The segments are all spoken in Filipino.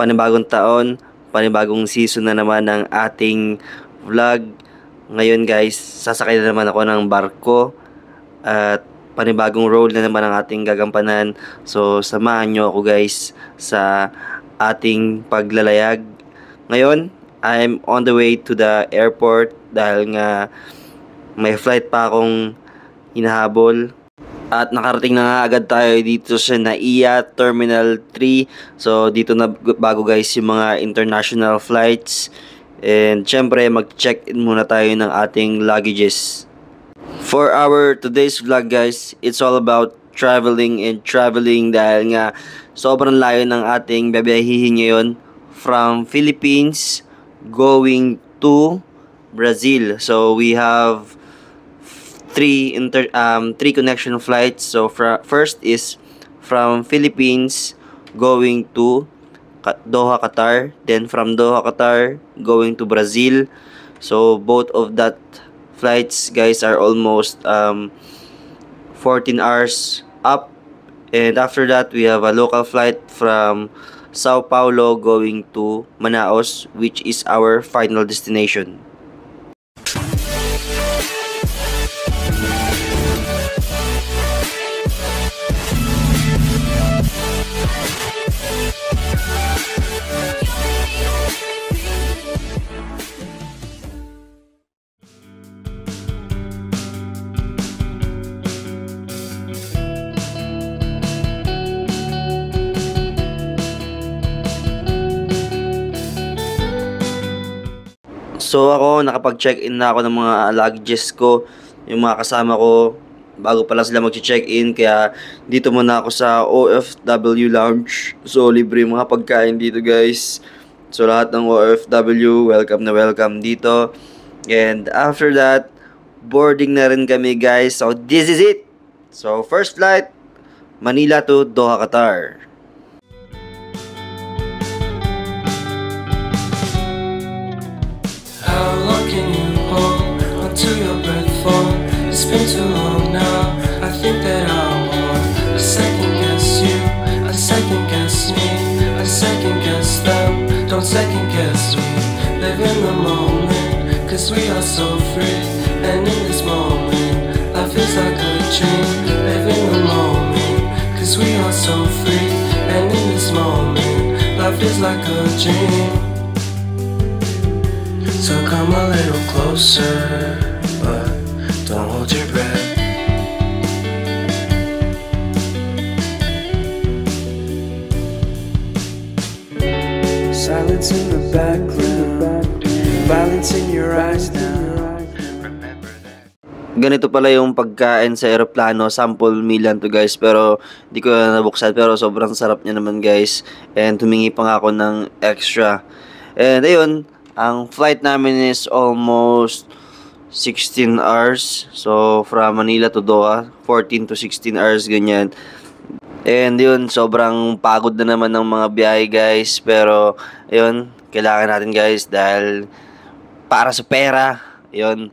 panibagong taon, panibagong season na naman ng ating vlog. Ngayon guys, sasakay na naman ako ng barko at panibagong role na naman ang ating gagampanan. So samahan nyo ako guys sa ating paglalayag. Ngayon, I'm on the way to the airport dahil nga may flight pa akong hinahabol. At nakarating na nga agad tayo dito sa NAIA Terminal 3. So dito na bago guys yung mga international flights. And syempre mag-check-in muna tayo ng ating luggages. For our today's vlog guys, it's all about traveling and traveling dahil nga sobrang layo ng ating babiyahihin ngayon from Philippines going to Brazil. So we have three connection flights. So first is from Philippines going to Doha, Qatar. Then from Doha, Qatar going to Brazil. So both of that flights guys are almost 14 hours up. And after that we have a local flight from Sao Paulo going to Manaus, which is our final destination. So ako, nakapag-check-in na ako ng mga luggages ko, yung mga kasama ko, bago pa lang sila mag-check-in, kaya dito muna ako sa OFW Lounge. So libre yung mga pagkain dito guys. So lahat ng OFW, welcome na welcome dito. And after that, boarding na rin kami guys. So this is it! So first flight, Manila to Doha, Qatar. Until your breath fall. It's been too long now. I think that I want. I second guess you, I second guess me, I second guess them. Don't second guess me. Live in the moment, cause we are so free. And in this moment, life is like a dream. Live in the moment, cause we are so free. And in this moment, life is like a dream. So come a little closer, but don't hold your breath. Silence in the background, violence in your eyes now. Remember that. Ganito pala yung pagkain sa aeroplano. Sample meal lang to guys, pero di ko na nabuksan, pero sobrang sarap niya naman guys. And humingi pa nga ako ng extra. And ayun, ang flight namin is almost 16 hours. So, from Manila to Doha, 14 to 16 hours, ganyan. And yun, sobrang pagod na naman ng mga biyahe, guys. Pero, yun, kailangan natin, guys, dahil para sa pera, yun.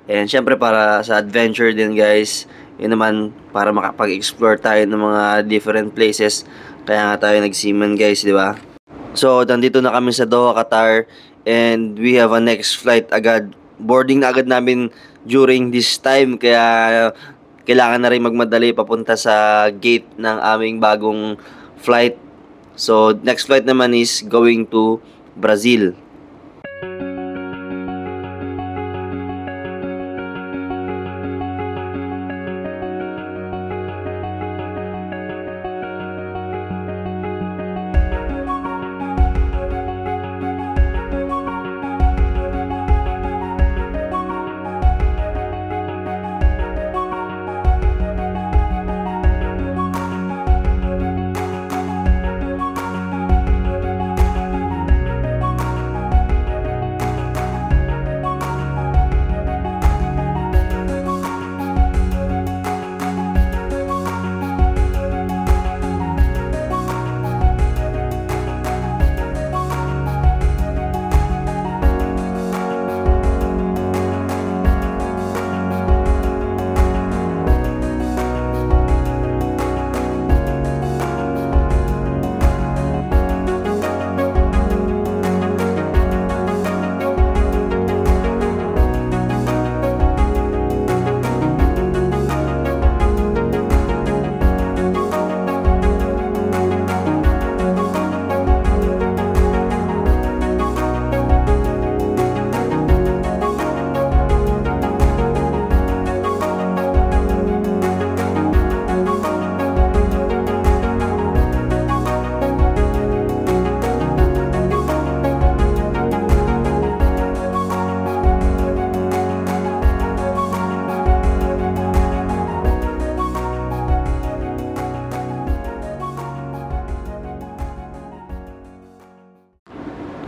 And syempre, para sa adventure din, guys. Yun naman, para makapag-explore tayo ng mga different places. Kaya nga tayo nag-seaman, guys, di ba? So, nandito na kami sa Doha, Qatar. And we have a next flight agad. Boarding na agad namin during this time. Kaya kailangan na rin magmadali papunta sa gate ng aming bagong flight. So next flight naman is going to Brazil.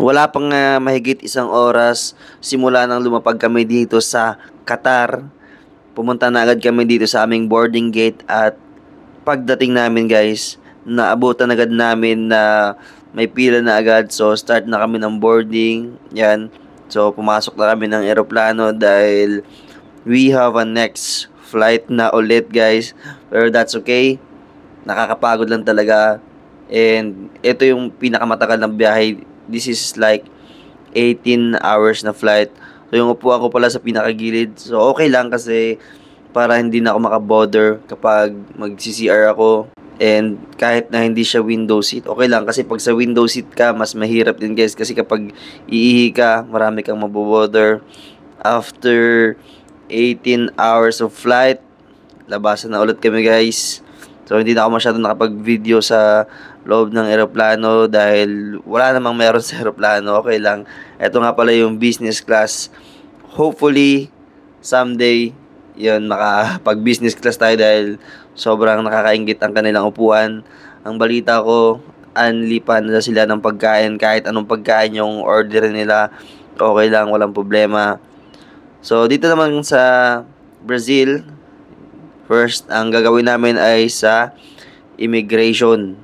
wala pang mahigit 1 oras simula nang lumapag kami dito sa Qatar. Pumunta na agad kami dito sa aming boarding gate at pagdating namin guys, naabutan agad namin na may pila na agad. So start na kami ng boarding. Yan. So pumasok na kami ng eroplano dahil we have a next flight na ulit guys. Pero that's okay. Nakakapagod lang talaga. And ito yung pinakamatagal na biyahe. This is like 18 hours na flight. So yung upuan ko pala sa pinakagilid. So okay lang kasi para hindi na ako makabother kapag mag-CCR ako. And kahit na hindi siya window seat, okay lang. Kasi pag sa window seat ka, mas mahirap din guys. Kasi kapag iihi ka, marami kang mabobother. After 18 hours of flight, labasan na ulit kami guys. So hindi na ako masyadong nakapag-video sa loob ng eroplano dahil wala namang meron sa eroplano. Okay lang. Ito nga pala yung business class. Hopefully, someday, yun, makapag-business class tayo dahil sobrang nakakaingit ang kanilang upuan. Ang balita ko, anlipan na sila ng pagkain. Kahit anong pagkain yung order nila, okay lang, walang problema. So, dito naman sa Brazil, first, ang gagawin namin ay sa immigration.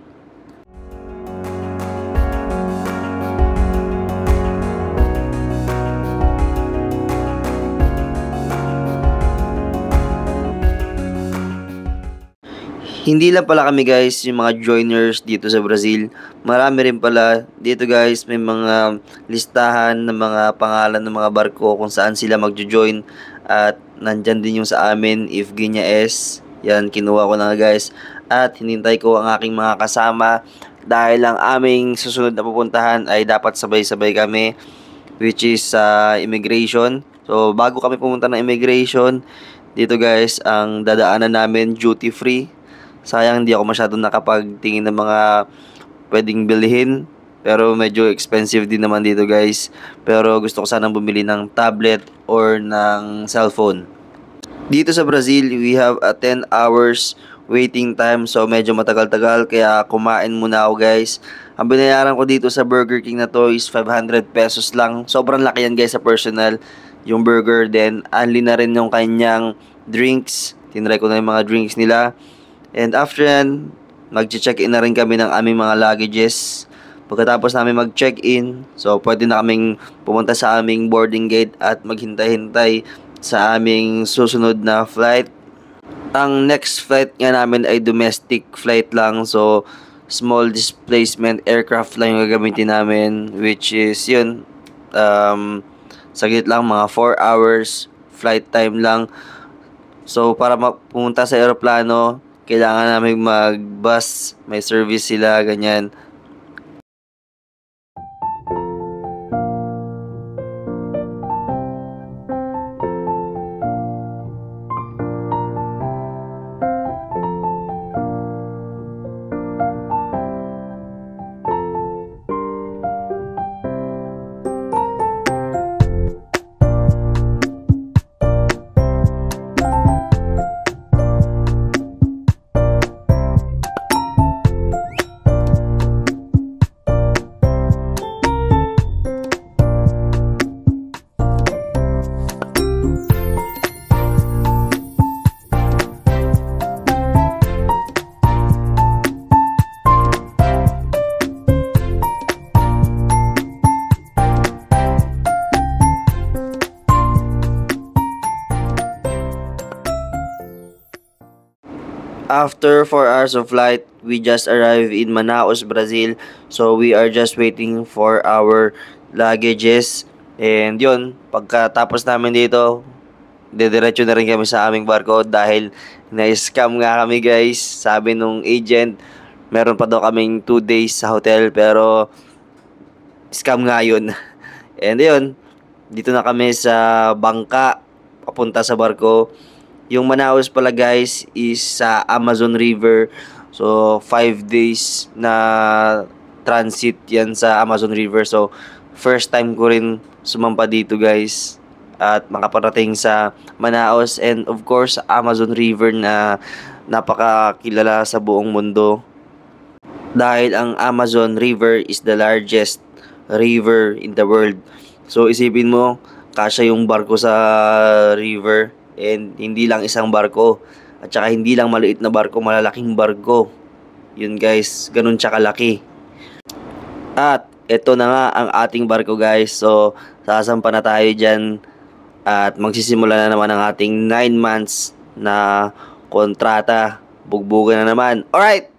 Hindi lang pala kami guys, yung mga joiners dito sa Brazil. Marami rin pala dito guys, may mga listahan ng mga pangalan ng mga barko kung saan sila magjo-join. At nandyan din yung sa amin, if Guinea S. Yan, kinuha ko na guys. At hinintay ko ang aking mga kasama dahil ang aming susunod na pupuntahan ay dapat sabay-sabay kami, which is immigration. So bago kami pumunta ng immigration, dito guys, ang dadaanan namin duty free. Sayang hindi ako masyadong nakapagtingin ng mga pwedeng bilhin. Pero medyo expensive din naman dito guys. Pero gusto ko sanang bumili ng tablet or ng cellphone. Dito sa Brazil, we have a 10 hours waiting time. So medyo matagal-tagal kaya kumain muna ako guys. Ang binayaran ko dito sa Burger King na to is 500 pesos lang. Sobrang laki yan guys sa personal. Yung burger din. Only na rin yung kanyang drinks. Tinry ko na yung mga drinks nila. And after yan, mag-check-in na rin kami ng aming mga luggages. Pagkatapos namin mag-check-in, so pwede na kaming pumunta sa aming boarding gate at maghintay-hintay sa aming susunod na flight. Ang next flight nga namin ay domestic flight lang. So, small displacement aircraft lang yung gagamitin namin. Which is yun, saglit lang, mga 4 hours flight time lang. So, para pumunta sa aeroplano, kailangan namin mag-bus, may service sila, ganyan. After 4 hours of flight, we just arrived in Manaus, Brazil. So, we are just waiting for our luggages. And yun, pagkatapos namin dito, dediretso na rin kami sa aming barko dahil na-scam nga kami guys. Sabi nung agent, meron pa daw kaming 2 days sa hotel pero scam nga yun. And yun, dito na kami sa bangka, papunta sa barko. Yung Manaus pala guys is sa Amazon River. So 5 days na transit yan sa Amazon River. So first time ko rin sumampa dito guys at makaparating sa Manaus, and of course Amazon River na napakakilala sa buong mundo dahil ang Amazon River is the largest river in the world. So isipin mo, kasya yung barko sa river, and hindi lang isang barko. At saka hindi lang maliit na barko, malalaking barko. Yun guys, ganun siya kalaki. At ito na nga ang ating barko guys. So sasampa na tayo dyan at magsisimula na naman ang ating 9 months na kontrata. Bugbugan na naman. Alright!